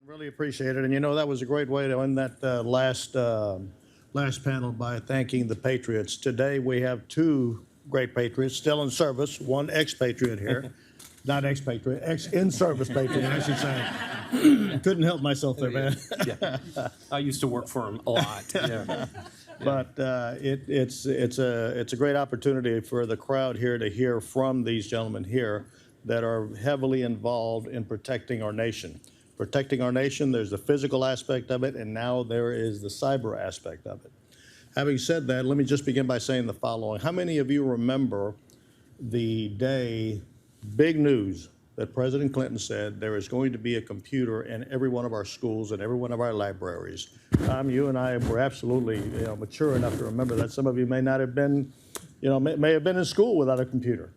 Really appreciate it. And you know, that was a great way to end that last panel by thanking the Patriots. Today we have two great Patriots still in service, one expatriate here. Not expatriate, ex-in-service patriot, I should say. Couldn't help myself there, man. Yeah. I used to work for him a lot. Yeah. But it's a great opportunity for the crowd here to hear from these gentlemen here that are heavily involved in protecting our nation. Protecting our nation, there's the physical aspect of it, and now there is the cyber aspect of it. Having said that, let me just begin by saying the following. How many of you remember the day, big news, that President Clinton said there is going to be a computer in every one of our schools and every one of our libraries? Tom, you and I were absolutely mature enough to remember that. Some of you may not have been, may have been in school without a computer.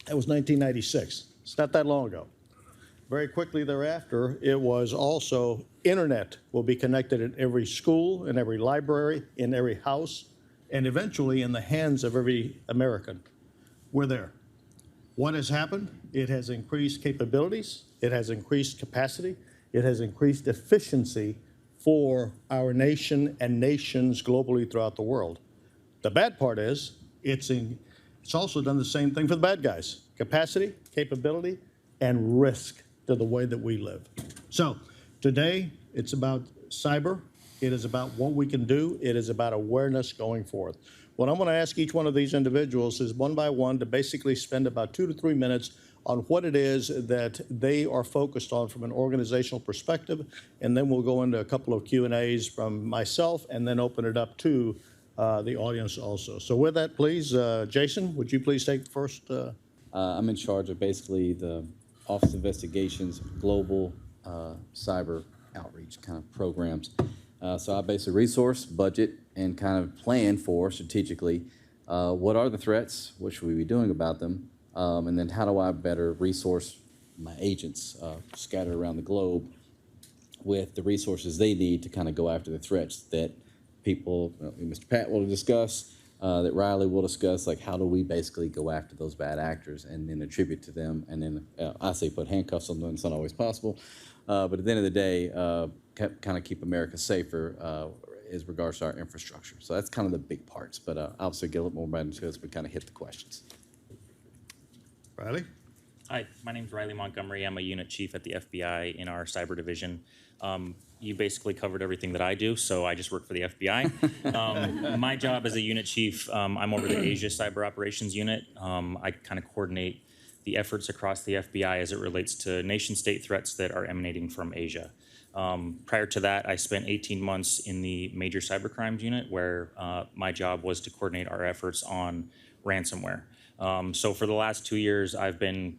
That was 1996. It's not that long ago. Very quickly thereafter, it was also internet will be connected in every school, in every library, in every house, and eventually in the hands of every American. We're there. What has happened? It has increased capabilities. It has increased capacity. It has increased efficiency for our nation and nations globally throughout the world. The bad part is it's also done the same thing for the bad guys. Capacity, capability, and risk to the way that we live. So today, it's about cyber. It is about what we can do. It is about awareness going forth. What I'm going to ask each one of these individuals is one by one to basically spend about 2 to 3 minutes on what it is that they are focused on from an organizational perspective, and then we'll go into a couple of Q&As from myself and then open it up to the audience also. So with that, please, Jason, would you please take the first? I'm in charge of basically the Office of Investigations global cyber outreach kind of programs. So I basically resource, budget, and kind of plan for strategically what are the threats, what should we be doing about them, and then how do I better resource my agents scattered around the globe with the resources they need to kind of go after the threats that people, Mr. Pat will discuss, that Riley will discuss, like how do we basically go after those bad actors and then attribute to them, and then I say put handcuffs on them. It's not always possible, but at the end of the day, kind of keep America safer as regards to our infrastructure. So that's kind of the big parts, but obviously get a little more about it as we kind of hit the questions. Riley? Hi, my name's Riley Montgomery. I'm a unit chief at the FBI in our cyber division. You basically covered everything that I do, so I just work for the FBI. My job as a unit chief, I'm over the Asia Cyber Operations Unit. I kind of coordinate the efforts across the FBI as it relates to nation-state threats that are emanating from Asia. Prior to that, I spent 18 months in the Major Cybercrimes Unit, where my job was to coordinate our efforts on ransomware. So for the last 2 years, I've been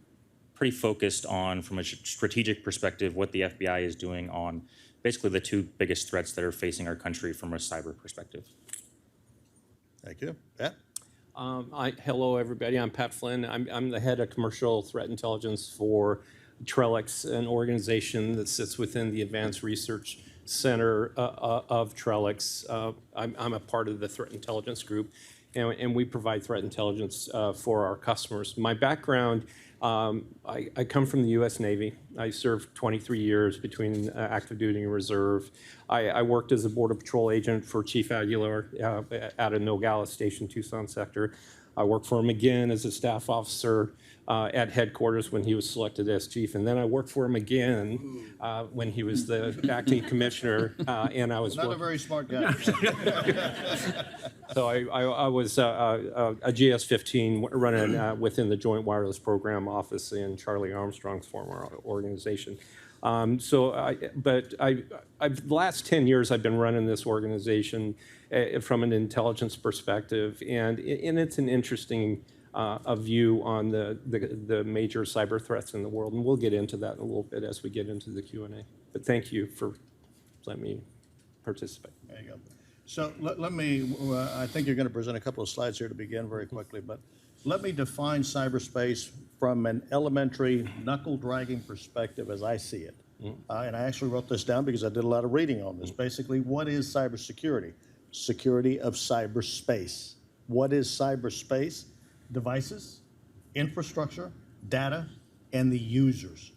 pretty focused on, from a strategic perspective, what the FBI is doing on basically the two biggest threats that are facing our country from a cyber perspective. Thank you. Pat? Hello, everybody. I'm Pat Flynn. I'm the head of commercial threat intelligence for Trellix, an organization that sits within the Advanced Research Center of Trellix. I'm a part of the threat intelligence group, and we provide threat intelligence for our customers. My background, I come from the U.S. Navy. I served 23 years between active duty and reserve. I worked as a Border Patrol agent for Chief Aguilar out of Nogales Station, Tucson sector. I worked for him again as a staff officer at headquarters when he was selected as chief, and then I worked for him again when he was the acting commissioner, and I was not a very smart guy. So I was a GS-15 running within the Joint Wireless Program Office in Charlie Armstrong's former organization. The last 10 years I've been running this organization from an intelligence perspective, and it's an interesting a view on the major cyber threats in the world, and we'll get into that in a little bit as we get into the Q&A. But thank you for letting me participate. There you go. So let me, I think you're going to present a couple of slides here to begin very quickly, but let me define cyberspace from an elementary knuckle-dragging perspective as I see it. And I actually wrote this down because I did a lot of reading on this. Basically, what is cybersecurity? Security of cyberspace. What is cyberspace? Devices, infrastructure, data, and the users.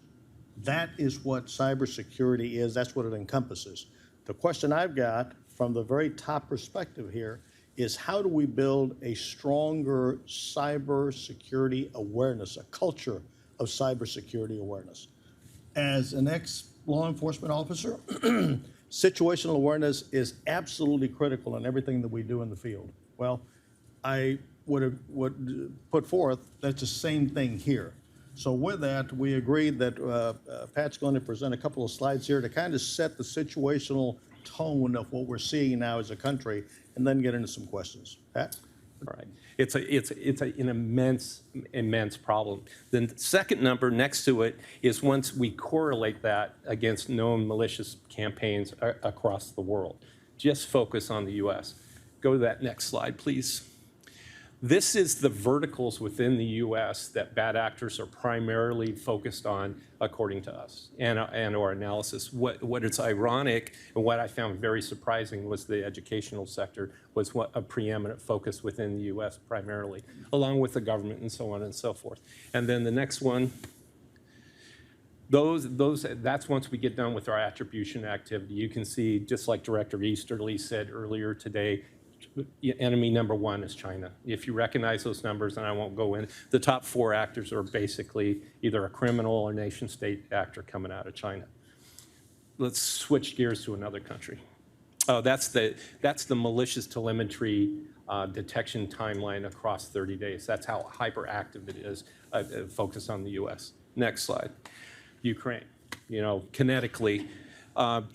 That is what cybersecurity is. That's what it encompasses. The question I've got from the very top perspective here is how do we build a stronger cybersecurity awareness, a culture of cybersecurity awareness? As an ex-law enforcement officer, situational awareness is absolutely critical in everything that we do in the field. Well, I would put forth that's the same thing here. So with that, we agreed that Pat's going to present a couple of slides here to kind of set the situational tone of what we're seeing now as a country, and then get into some questions. Pat? All right. It's an immense problem. The second number next to it is once we correlate that against known malicious campaigns across the world. Just focus on the U.S. Go to that next slide, please. This is the verticals within the U.S. that bad actors are primarily focused on, according to us and our analysis. What is ironic and what I found very surprising was the educational sector was a preeminent focus within the U.S. primarily, along with the government and so on and so forth. And then the next one, that's once we get done with our attribution activity. You can see, just like Director Easterly said earlier today, enemy number one is China. If you recognize those numbers, and I won't go in, the top 4 actors are basically either a criminal or nation state actor coming out of China. Let's switch gears to another country. Oh, that's the malicious telemetry detection timeline across 30 days. That's how hyperactive it is, focused on the US. Next slide. Ukraine, kinetically.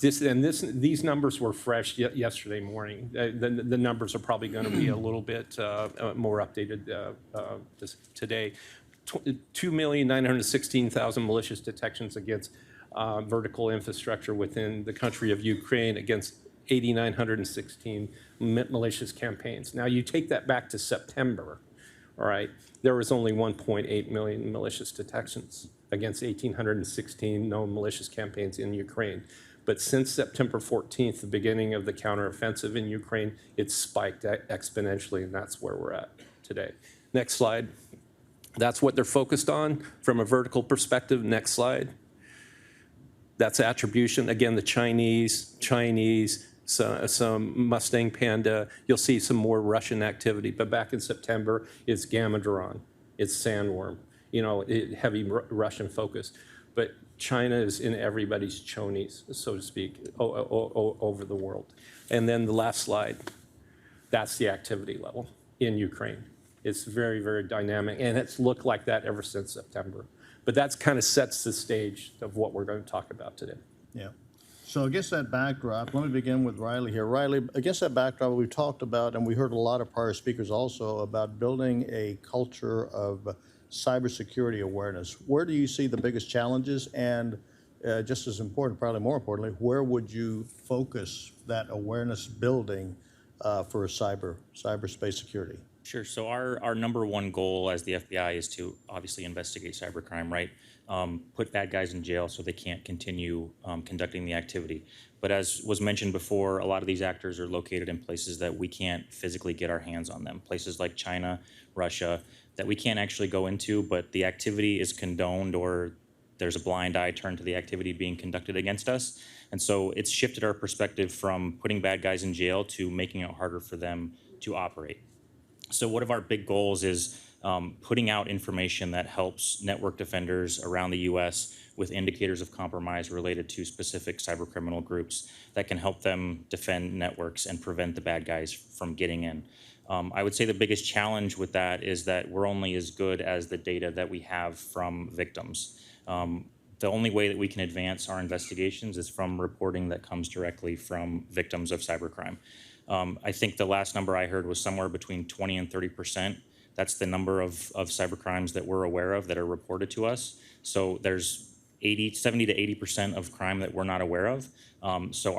These numbers were fresh yesterday morning. The numbers are probably going to be a little bit more updated today. 2,916,000 malicious detections against vertical infrastructure within the country of Ukraine against 8,916 malicious campaigns. Now you take that back to September, all right? There was only 1.8 million malicious detections against 1,816 known malicious campaigns in Ukraine. But since September 14th, the beginning of the counteroffensive in Ukraine, it's spiked exponentially, and that's where we're at today. Next slide. That's what they're focused on from a vertical perspective. Next slide. That's attribution. Again, the Chinese, some Mustang Panda. You'll see some more Russian activity. But back in September, it's Gamma Drone. It's Sandworm. Heavy Russian focus. But China is in everybody's chonies, so to speak, over the world. And then the last slide, that's the activity level in Ukraine. It's very, very dynamic, and it's looked like that ever since September. But that kind of sets the stage of what we're going to talk about today. Yeah. So against that backdrop, let me begin with Riley here. Riley, against that backdrop, we talked about, and we heard a lot of prior speakers also, about building a culture of cybersecurity awareness. Where do you see the biggest challenges? And just as important, probably more importantly, where would you focus that awareness building for cyberspace security? Sure. So our number one goal as the FBI is to obviously investigate cybercrime, right? Put bad guys in jail so they can't continue conducting the activity. But as was mentioned before, a lot of these actors are located in places that we can't physically get our hands on them. Places like China, Russia, that we can't actually go into, but the activity is condoned or there's a blind eye turned to the activity being conducted against us. And so it's shifted our perspective from putting bad guys in jail to making it harder for them to operate. So one of our big goals is putting out information that helps network defenders around the U.S. with indicators of compromise related to specific cybercriminal groups that can help them defend networks and prevent the bad guys from getting in. I would say the biggest challenge with that is that we're only as good as the data that we have from victims. The only way that we can advance our investigations is from reporting that comes directly from victims of cybercrime. I think the last number I heard was somewhere between 20 and 30%. That's the number of cybercrimes that we're aware of that are reported to us. So there's 70 to 80% of crime that we're not aware of. So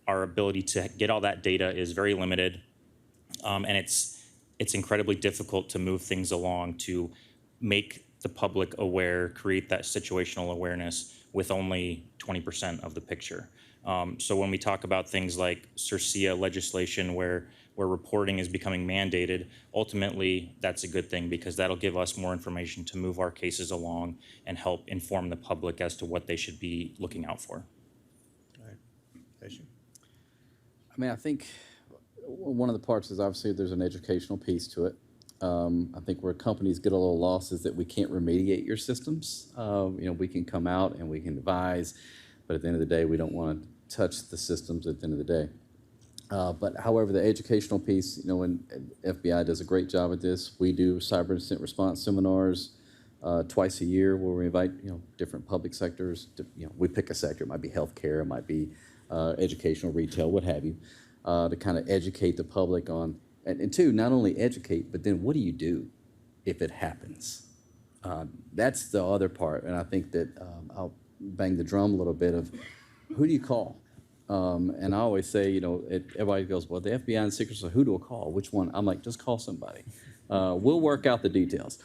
our ability to get all that data is very limited. And it's incredibly difficult to move things along to make the public aware, create that situational awareness with only 20% of the picture. So when we talk about things like CERCIA legislation, where where reporting is becoming mandated, ultimately that's a good thing because that'll give us more information to move our cases along and help inform the public as to what they should be looking out for. All right. Casey? I mean, I think one of the parts is obviously there's an educational piece to it. I think where companies get a little lost is that we can't remediate your systems. We can come out and we can advise, but at the end of the day, we don't want to touch the systems at the end of the day. But however, the educational piece, and FBI does a great job at this. We do cyber incident response seminars twice a year where we invite, different public sectors. We pick a sector. It might be healthcare, it might be educational, retail, what have you, to kind of educate the public on, and two, not only educate, but then what do you do if it happens? That's the other part, and I think that I'll bang the drum a little bit of who do you call? And I always say, everybody goes, well, the FBI and Secret Service, who do I call? Which one? I'm like, just call somebody. We'll work out the details.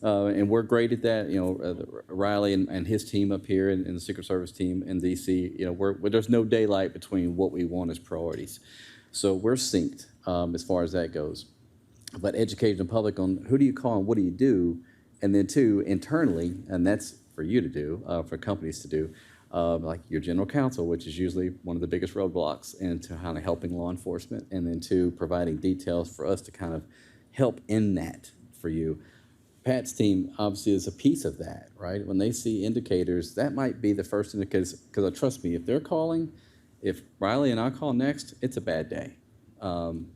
And we're great at that. Riley and his team up here and the Secret Service team in D.C., there's no daylight between what we want as priorities. So we're synced as far as that goes. But educating the public on who do you call and what do you do? And then two, internally, and that's for you to do, for companies to do, like your general counsel, which is usually one of the biggest roadblocks into kind of helping law enforcement, and then two, providing details for us to kind of help in that for you. Pat's team obviously is a piece of that, right? When they see indicators, that might be the first indicators, because trust me, if they're calling, if Riley and I call next, it's a bad day.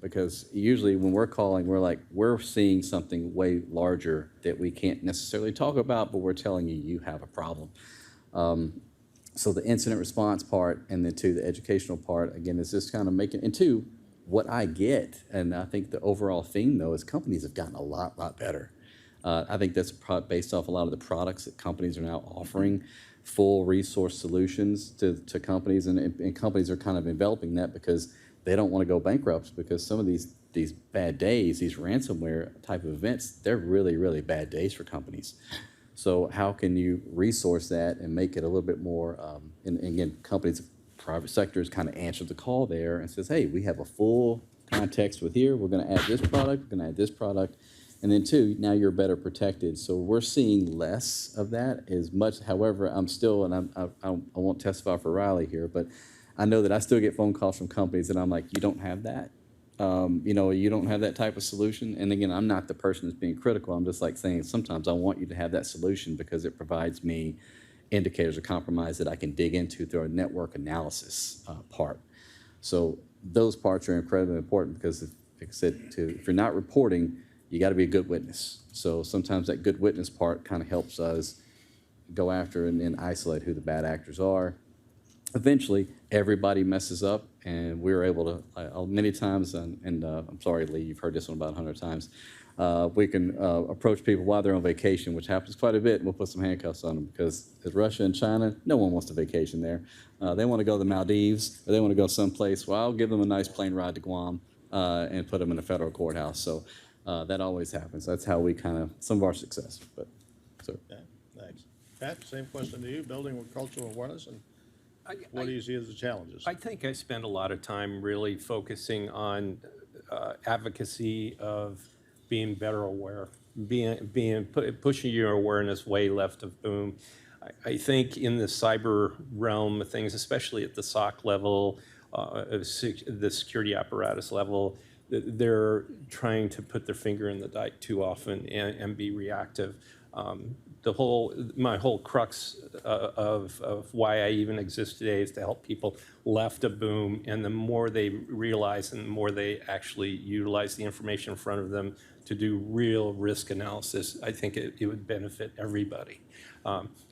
Because usually when we're calling, we're seeing something way larger that we can't necessarily talk about, but we're telling you have a problem. So the incident response part, and then two, the educational part, again, is just kind of making, and two, what I get, and I think the overall theme, though, is companies have gotten a lot better. I think that's based off a lot of the products that companies are now offering, full resource solutions to companies, and companies are kind of enveloping that because they don't want to go bankrupt, because some of these bad days, these ransomware type of events, they're really bad days for companies. So how can you resource that and make it a little bit more, and again, companies, private sectors kind of answer the call there and says, hey, we have a full context with here. We're going to add this product. We're going to add this product. And then two, now you're better protected. So we're seeing less of that as much. However, I'm still, and I won't testify for Riley here, but I know that I still get phone calls from companies and I'm like, you don't have that. You don't have that type of solution. And again, I'm not the person that's being critical. I'm just like saying sometimes I want you to have that solution because it provides me indicators of compromise that I can dig into through a network analysis part. So those parts are incredibly important because, like I said, if you're not reporting, you got to be a good witness. So sometimes that good witness part kind of helps us go after and isolate who the bad actors are. Eventually, everybody messes up, and we were able to, many times, and I'm sorry, Lee, you've heard this one about 100 times, we can approach people while they're on vacation, which happens quite a bit, and we'll put some handcuffs on them because it's Russia and China, no one wants to vacation there. They want to go to the Maldives, or they want to go someplace. Well, I'll give them a nice plane ride to Guam and put them in a federal courthouse. So that always happens. That's how we kind of, some of our success. But so. Okay, thanks. Pat, same question to you, building with cultural awareness, and what do you see as the challenges? I think I spend a lot of time really focusing on advocacy of being better aware, pushing your awareness way left of boom. I think in the cyber realm of things, especially at the SOC level, the security apparatus level, they're trying to put their finger in the dike too often and be reactive. My whole crux of why I even exist today is to help people left of boom, and the more they realize and the more they actually utilize the information in front of them to do real risk analysis, I think it would benefit everybody.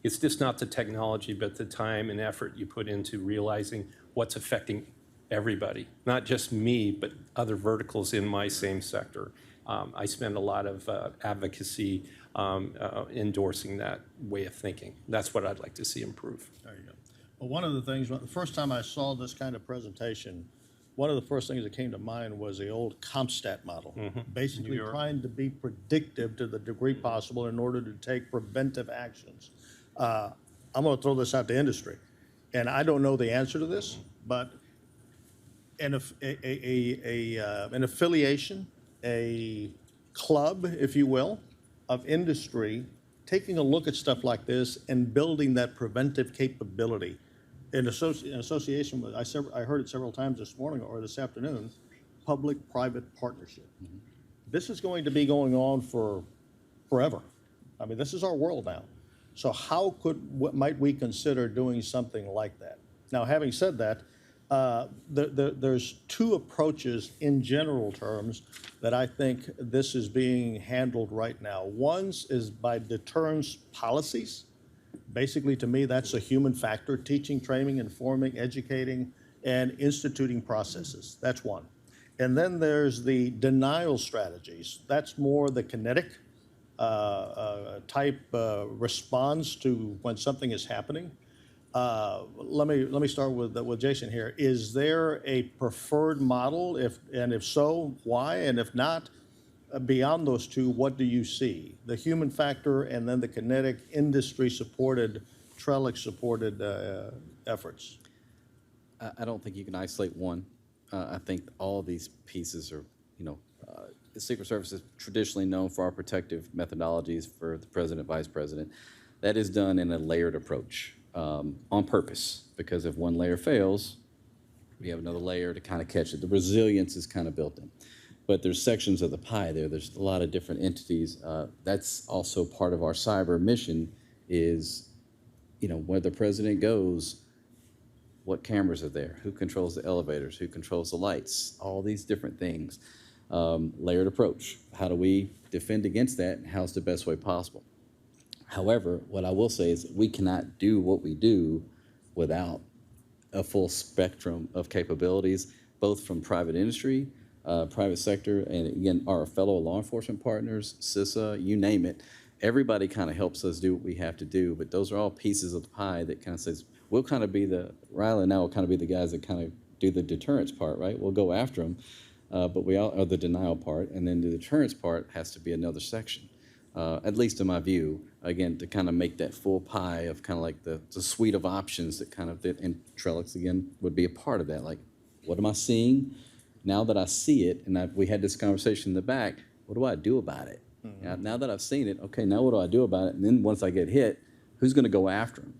It's just not the technology, but the time and effort you put into realizing what's affecting everybody, not just me, but other verticals in my same sector. I spend a lot of advocacy endorsing that way of thinking. That's what I'd like to see improve. There you go. Well, one of the things, the first time I saw this kind of presentation, one of the first things that came to mind was the old CompStat model, basically trying to be predictive to the degree possible in order to take preventive actions. I'm going to throw this out to industry, and I don't know the answer to this, but an affiliation, a club, if you will, of industry, taking a look at stuff like this and building that preventive capability in association with, I heard it several times this morning or this afternoon, public-private partnership. This is going to be going on for forever. I mean, this is our world now. So what might we consider doing something like that? Now, having said that, there's two approaches in general terms that I think this is being handled right now. One is by deterrence policies. Basically, to me, that's a human factor, teaching, training, informing, educating, and instituting processes. That's one. And then there's the denial strategies. That's more the kinetic type response to when something is happening. Let me start with Jason here. Is there a preferred model? If so, why? And if not, beyond those two, what do you see? The human factor and then the kinetic industry-supported, Trellix-supported efforts. I don't think you can isolate one. I think all of these pieces are, the Secret Service is traditionally known for our protective methodologies for the president, vice president. That is done in a layered approach on purpose, because if one layer fails, we have another layer to kind of catch it. The resilience is kind of built in. But there's sections of the pie there. There's a lot of different entities. That's also part of our cyber mission is, where the president goes, what cameras are there? Who controls the elevators? Who controls the lights? All these different things. Layered approach. How do we defend against that? And how's the best way possible? However, what I will say is we cannot do what we do without a full spectrum of capabilities, both from private industry, private sector, and again, our fellow law enforcement partners, CISA, you name it. Everybody kind of helps us do what we have to do, but those are all pieces of the pie that kind of says, we'll kind of be Riley and I will kind of be the guys that kind of do the deterrence part, right? We'll go after them, but we all are the denial part, and then the deterrence part has to be another section, at least in my view, again, to kind of make that full pie of kind of like the suite of options that kind of, and Trellix, again, would be a part of that. Like, what am I seeing? Now that I see it, and we had this conversation in the back, what do I do about it? Mm-hmm. Now that I've seen it, okay, now what do I do about it? And then once I get hit, who's going to go after him?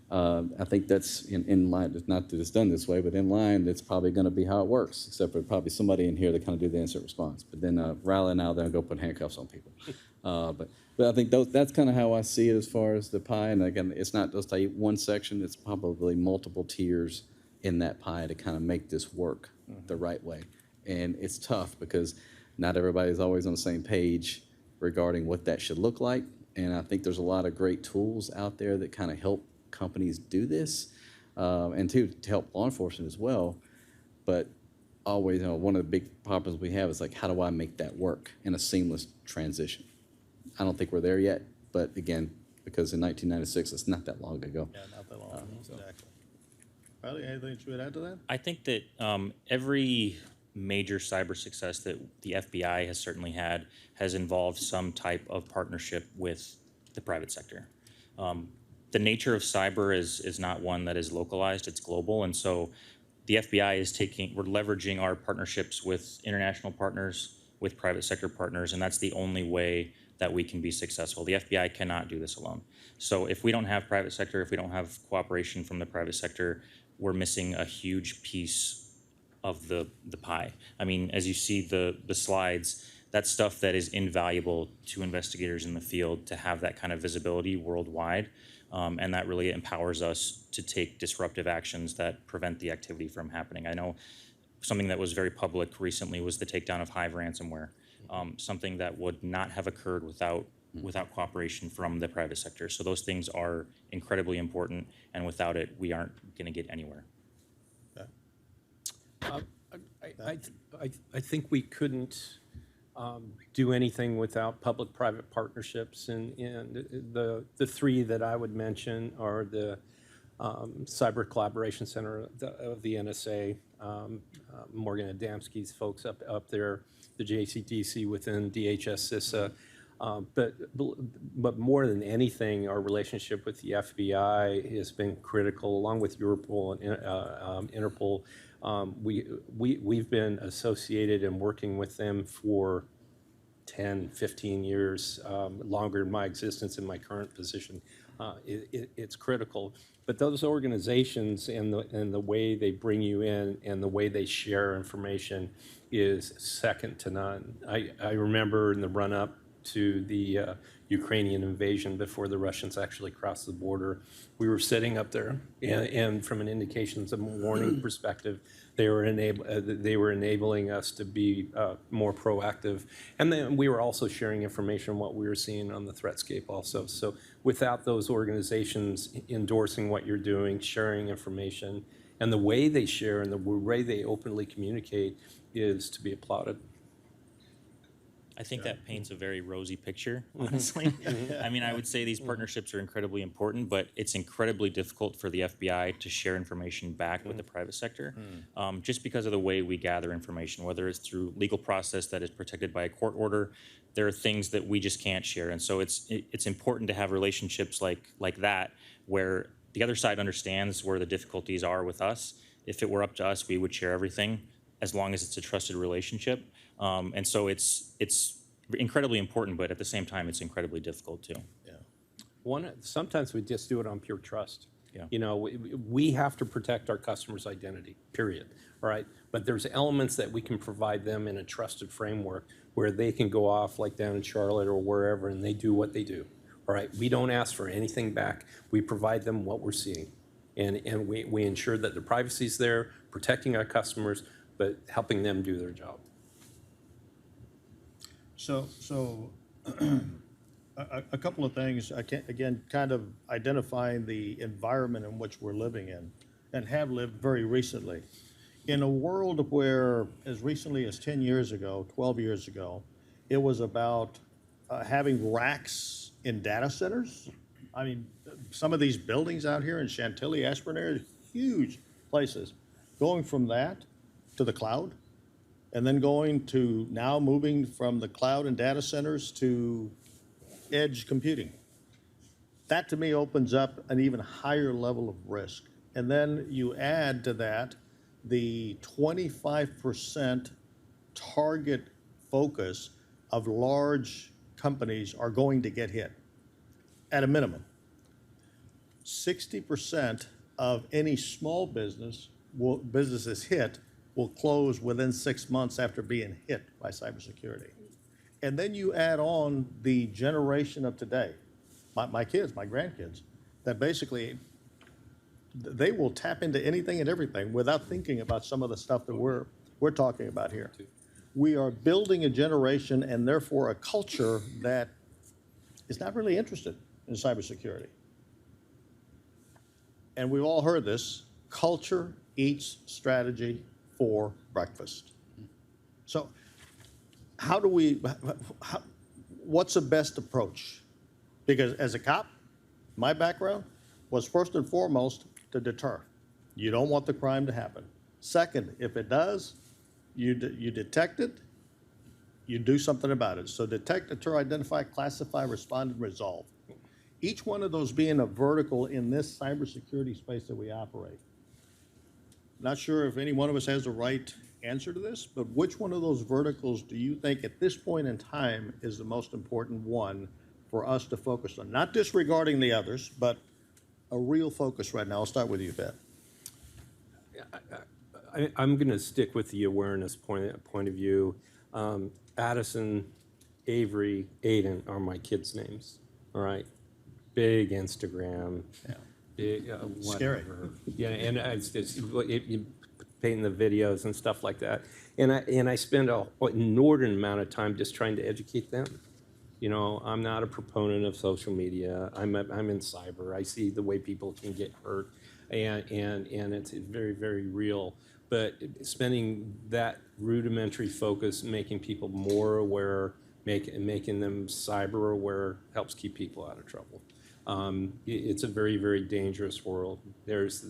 I think that's in line, not that it's done this way, but in line, that's probably going to be how it works, except for probably somebody in here that kind of do the incident response. But then Riley and I'll then go put handcuffs on people. But I think that's kind of how I see it as far as the pie. And again, it's not just one section, it's probably multiple tiers in that pie to kind of make this work the right way. And it's tough because not everybody's always on the same page regarding what that should look like. And I think there's a lot of great tools out there that kind of help companies do this, and to help law enforcement as well. But always, one of the big problems we have is like, how do I make that work in a seamless transition? I don't think we're there yet, but again, because in 1996, it's not that long ago. Yeah, not that long. Exactly. Riley, anything that you would add to that? I think that every major cyber success that the FBI has certainly had has involved some type of partnership with the private sector. The nature of cyber is not one that is localized, it's global. And so the FBI we're leveraging our partnerships with international partners, with private sector partners, and that's the only way that we can be successful. The FBI cannot do this alone. So if we don't have private sector, if we don't have cooperation from the private sector, we're missing a huge piece of the pie. I mean, as you see the slides, that's stuff that is invaluable to investigators in the field to have that kind of visibility worldwide. And that really empowers us to take disruptive actions that prevent the activity from happening. I know something that was very public recently was the takedown of Hive ransomware, something that would not have occurred without cooperation from the private sector. So those things are incredibly important, and without it, we aren't going to get anywhere. I think we couldn't do anything without public-private partnerships, and the three that I would mention are the Cyber Collaboration Center of the NSA, Morgan Adamski's folks up there, the JCDC within DHS CISA, but more than anything, our relationship with the FBI has been critical, along with Europol and Interpol. We've been associated and working with them for 10, 15 years, longer in my existence in my current position. It's critical. But those organizations and the way they bring you in and the way they share information is second to none. I remember in the run-up to the Ukrainian invasion before the Russians actually crossed the border, we were sitting up there, and from an indications and warning perspective, they were enabling us to be more proactive, and then we were also sharing information on what we were seeing on the threatscape also. So without those organizations endorsing what you're doing, sharing information, and the way they share and the way they openly communicate is to be applauded. I think that paints a very rosy picture, honestly. I mean, I would say these partnerships are incredibly important, but it's incredibly difficult for the FBI to share information back with the private sector, just because of the way we gather information, whether it's through legal process that is protected by a court order. There are things that we just can't share, and so it's important to have relationships like that, where the other side understands where the difficulties are with us. If it were up to us, we would share everything, as long as it's a trusted relationship. And so it's incredibly important, but at the same time, it's incredibly difficult too. Yeah. Sometimes we just do it on pure trust. Yeah. You know, we have to protect our customer's identity, period. All right. But there's elements that we can provide them in a trusted framework where they can go off like down in Charlotte or wherever and they do what they do. All right. We don't ask for anything back. We provide them what we're seeing. And we ensure that the privacy is there, protecting our customers, but helping them do their job. So a couple of things, again, kind of identifying the environment in which we're living in and have lived very recently. In a world where, as recently as 10 years ago, 12 years ago, it was about having racks in data centers. I mean, some of these buildings out here in Chantilly, Ashburn area, huge places. Going from that to the cloud, and then going to now moving from the cloud and data centers to edge computing. That to me opens up an even higher level of risk. And then you add to that the 25% target focus of large companies are going to get hit at a minimum. 60% of any small businesses hit will close within 6 months after being hit by cybersecurity. And then you add on the generation of today, my kids, my grandkids, that basically they will tap into anything and everything without thinking about some of the stuff that we're talking about here. We are building a generation and therefore a culture that is not really interested in cybersecurity. And we've all heard this, culture eats strategy for breakfast. So what's the best approach? Because as a cop, my background was first and foremost to deter. You don't want the crime to happen. Second, if it does, you detect it, you do something about it. So detect, deter, identify, classify, respond, and resolve. Each one of those being a vertical in this cybersecurity space that we operate. Not sure if any one of us has the right answer to this, but which one of those verticals do you think at this point in time is the most important one for us to focus on? Not disregarding the others, but a real focus right now. I'll start with you, Ben. I'm going to stick with the awareness point of view. Addison, Avery, Aiden are my kids' names. All right, big Instagram. Yeah. Big, Scary. Yeah, and you painting the videos and stuff like that. And I spend an inordinate amount of time just trying to educate them. You know, I'm not a proponent of social media. I'm in cyber. I see the way people can get hurt, and it's very, very real. But spending that rudimentary focus, making people more aware, making them cyber aware, helps keep people out of trouble. It's a very, very dangerous world. There's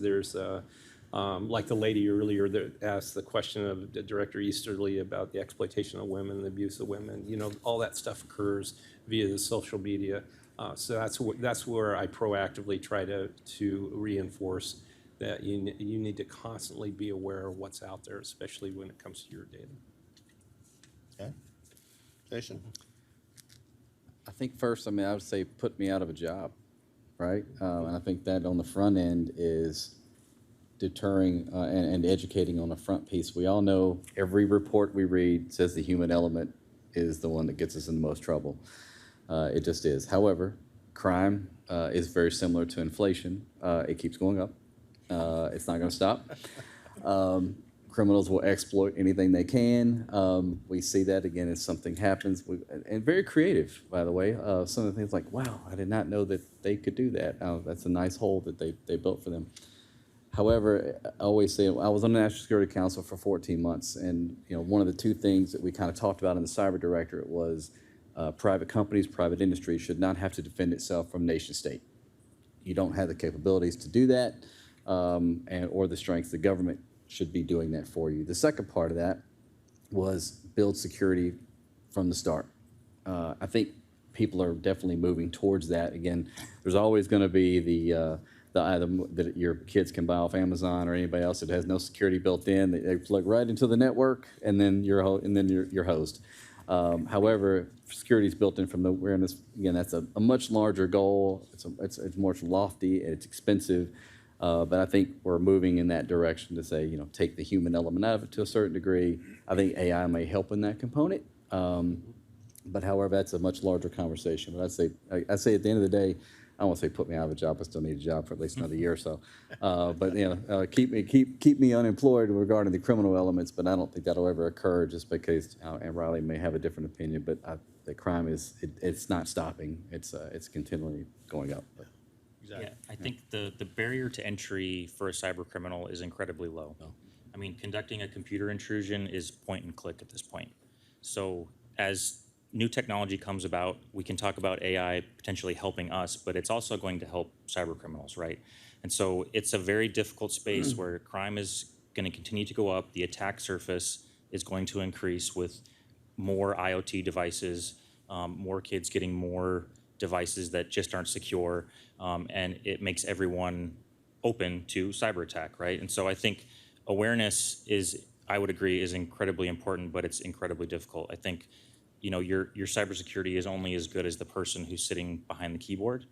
like the lady earlier that asked the question of Director Easterly about the exploitation of women, the abuse of women. You know, all that stuff occurs via the social media. So that's where I proactively try to reinforce that you need to constantly be aware of what's out there, especially when it comes to your data. Okay. Jason? I think first, I mean, I would say put me out of a job, right? And I think that on the front end is deterring and educating on the front piece. We all know every report we read says the human element is the one that gets us in the most trouble. It just is. However, crime is very similar to inflation. It keeps going up. It's not going to stop. Criminals will exploit anything they can. We see that again as something happens. And very creative, by the way. Some of the things like, wow, I did not know that they could do that. That's a nice hole that they built for them. However, I always say, I was on the National Security Council for 14 months, and one of the two things that we kind of talked about in the cyber directorate was private companies, private industry should not have to defend itself from nation state. You don't have the capabilities to do that, or the strength. The government should be doing that for you. The second part of that was build security from the start. I think people are definitely moving towards that. Again, there's always going to be the item that your kids can buy off Amazon or anybody else that has no security built in. They plug right into the network, and then you're host. However, security is built in from the awareness. Again, that's a much larger goal. It's more lofty. It's expensive. But I think we're moving in that direction to say, take the human element out of it to a certain degree. I think AI may help in that component. But however, that's a much larger conversation. But I say at the end of the day, I don't want to say put me out of a job. I still need a job for at least another year or so. But keep me unemployed regarding the criminal elements. But I don't think that'll ever occur, just because and Riley may have a different opinion. But the crime it's not stopping. It's continually going up. But. Exactly. Yeah, I think the barrier to entry for a cyber criminal is incredibly low. I mean, conducting a computer intrusion is point and click at this point. So as new technology comes about, we can talk about AI potentially helping us, but it's also going to help cyber criminals, right? And so it's a very difficult space where crime is going to continue to go up. The attack surface is going to increase with more IoT devices, more kids getting more devices that just aren't secure, and it makes everyone open to cyber attack, right? And so I think awareness I would agree, is incredibly important, but it's incredibly difficult. I think your cybersecurity is only as good as the person who's sitting behind the keyboard.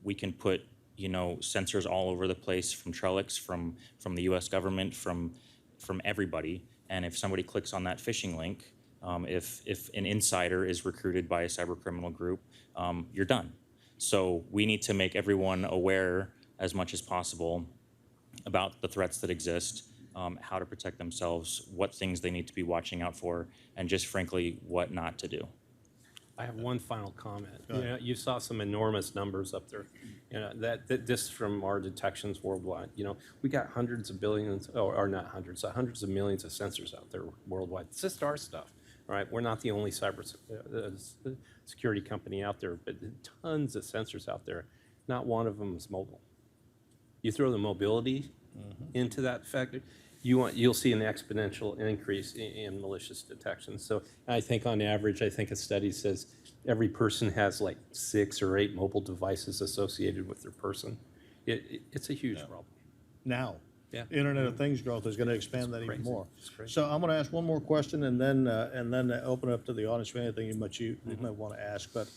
We can put sensors all over the place from Trellix, from the U.S. government, from everybody. And if somebody clicks on that phishing link, if an insider is recruited by a cyber criminal group, you're done. So we need to make everyone aware as much as possible about the threats that exist, how to protect themselves, what things they need to be watching out for, and just frankly, what not to do. I have one final comment. You saw some enormous numbers up there. That this from our detections worldwide. We got hundreds of billions, or not hundreds, hundreds of millions of sensors out there worldwide. It's just our stuff, right? We're not the only cyber security company out there, but tons of sensors out there. Not one of them is mobile. You throw the mobility into that factor, you'll see an exponential increase in malicious detection. So I think on average, a study says every person has like 6 or 8 mobile devices associated with their person. It's a huge problem. Now, Yeah. Internet of Things growth is going to expand that even crazy. more. It's crazy. So I'm going to ask one more question, and then open it up to the audience for anything you might want to ask. But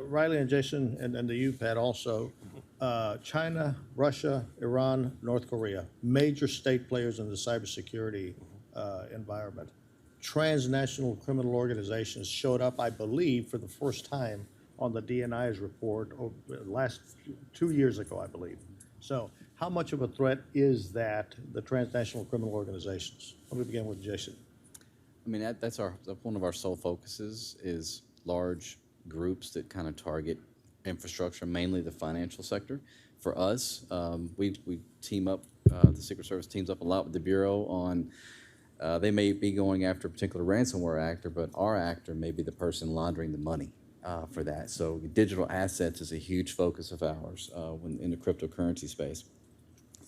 Riley and Jason, and to you, Pat, also, China, Russia, Iran, North Korea, major state players in the cybersecurity environment. Transnational criminal organizations showed up, I believe, for the first time on the DNI's report last 2 years ago, I believe. So how much of a threat is that, the transnational criminal organizations? Let me begin with Jason. I mean, that's one of our sole focuses is large groups that kind of target infrastructure, mainly the financial sector. For us, we team up, the Secret Service teams up a lot with the Bureau on, they may be going after a particular ransomware actor, but our actor may be the person laundering the money for that. So digital assets is a huge focus of ours in the cryptocurrency space.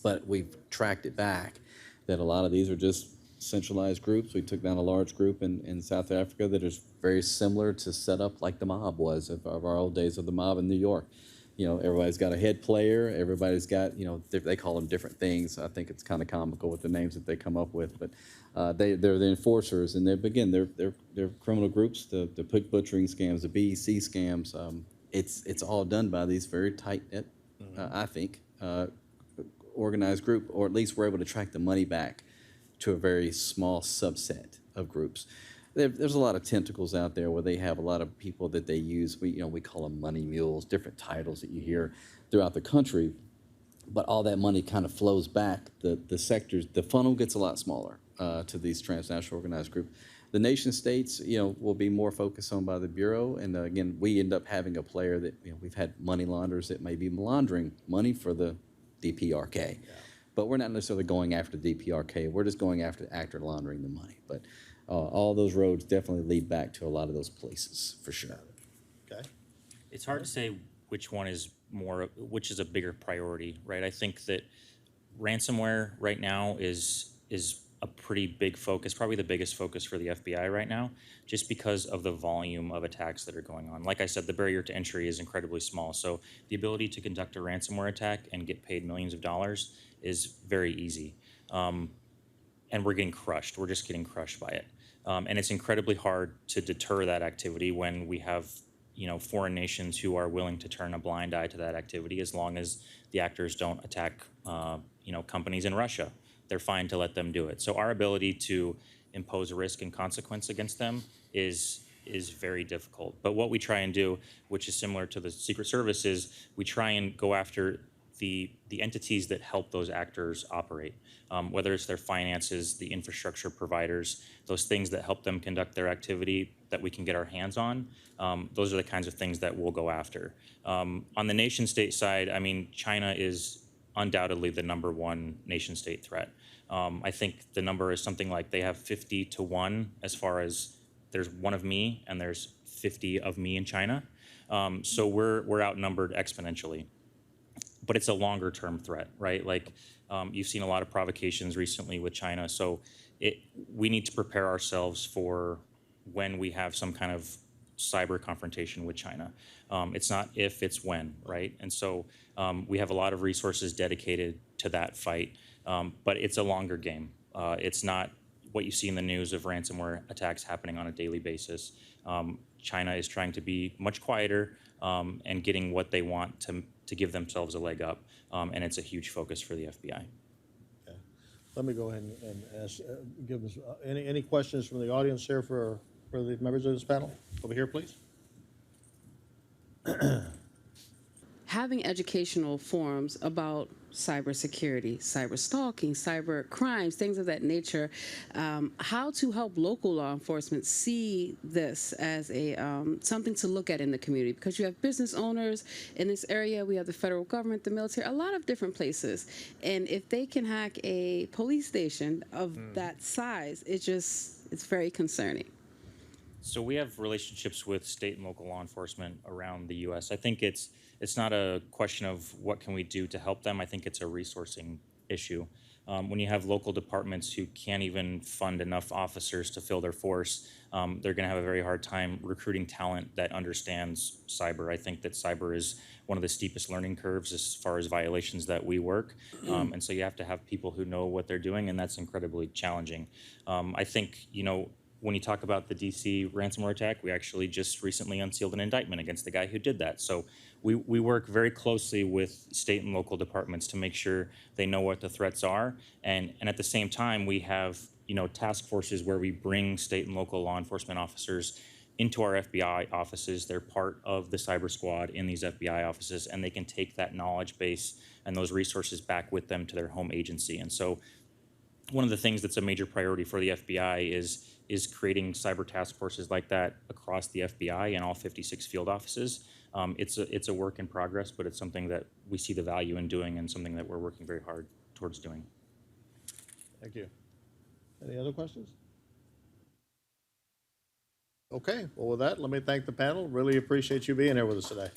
But we've tracked it back that a lot of these are just centralized groups. We took down a large group in South Africa that is very similar to set up like the mob was of our old days of the mob in New York. you know, everybody's got a head player, everybody's got, you know, they call them different things. I think it's kind of comical with the names that they come up with, but they're the enforcers, and they're criminal groups, the pig butchering scams, the BEC scams. It's all done by these very tight knit, I think, organized group, or at least we're able to track the money back to a very small subset of groups. There's a lot of tentacles out there where they have a lot of people that they use. We call them money mules, different titles that you hear throughout the country. But all that money kind of flows back. The sectors, the funnel gets a lot smaller to these transnational organized groups. The nation states, will be more focused on by the Bureau. And again, we end up having a player that, we've had money launderers that may be laundering money for the DPRK. Yeah. But we're not necessarily going after DPRK. We're just going after the actor laundering the money. But all those roads definitely lead back to a lot of those places, for sure. Okay. It's hard to say which is a bigger priority, right? I think that ransomware right now is a pretty big focus, probably the biggest focus for the FBI right now, just because of the volume of attacks that are going on. Like I said, the barrier to entry is incredibly small. So the ability to conduct a ransomware attack and get paid millions of dollars is very easy. And we're getting crushed. We're just getting crushed by it. And it's incredibly hard to deter that activity when we have foreign nations who are willing to turn a blind eye to that activity, as long as the actors don't attack companies in Russia. They're fine to let them do it. So our ability to impose a risk and consequence against them is very difficult. But what we try and do, which is similar to the Secret Service, is we try and go after the entities that help those actors operate, whether it's their finances, the infrastructure providers, those things that help them conduct their activity that we can get our hands on. Those are the kinds of things that we'll go after. On the nation state side, I mean, China is undoubtedly the #1 nation state threat. I think the number is something like they have 50 to 1 as far as there's one of me and there's 50 of me in China. So we're outnumbered exponentially. But it's a longer term threat, right? Like you've seen a lot of provocations recently with China. So we need to prepare ourselves for when we have some kind of cyber confrontation with China. It's not if, it's when, right? And so we have a lot of resources dedicated to that fight, but it's a longer game. It's not what you see in the news of ransomware attacks happening on a daily basis. China is trying to be much quieter and getting what they want to give themselves a leg up, and it's a huge focus for the FBI. Okay. Let me go ahead and ask, give us any questions from the audience here for the members of this panel. Over here, please. Having educational forums about cybersecurity, cyber stalking, cyber crimes, things of that nature, how to help local law enforcement see this as a something to look at in the community, because you have business owners in this area, we have the federal government, the military, a lot of different places, and if they can hack a police station of that size, it's very concerning. So we have relationships with state and local law enforcement around the U.S. I think it's not a question of what can we do to help them. I think it's a resourcing issue. When you have local departments who can't even fund enough officers to fill their force, they're going to have a very hard time recruiting talent that understands cyber. I think that cyber is one of the steepest learning curves as far as violations that we work. And so you have to have people who know what they're doing, and that's incredibly challenging. I think, when you talk about the DC ransomware attack, we actually just recently unsealed an indictment against the guy who did that. So we work very closely with state and local departments to make sure they know what the threats are. And at the same time, we have task forces where we bring state and local law enforcement officers into our FBI offices. They're part of the cyber squad in these FBI offices, and they can take that knowledge base and those resources back with them to their home agency. And so one of the things that's a major priority for the FBI is creating cyber task forces like that across the FBI and all 56 field offices. It's a work in progress, but it's something that we see the value in doing and something that we're working very hard towards doing. Thank you. Any other questions? Okay, well, with that, let me thank the panel. Really appreciate you being here with us today.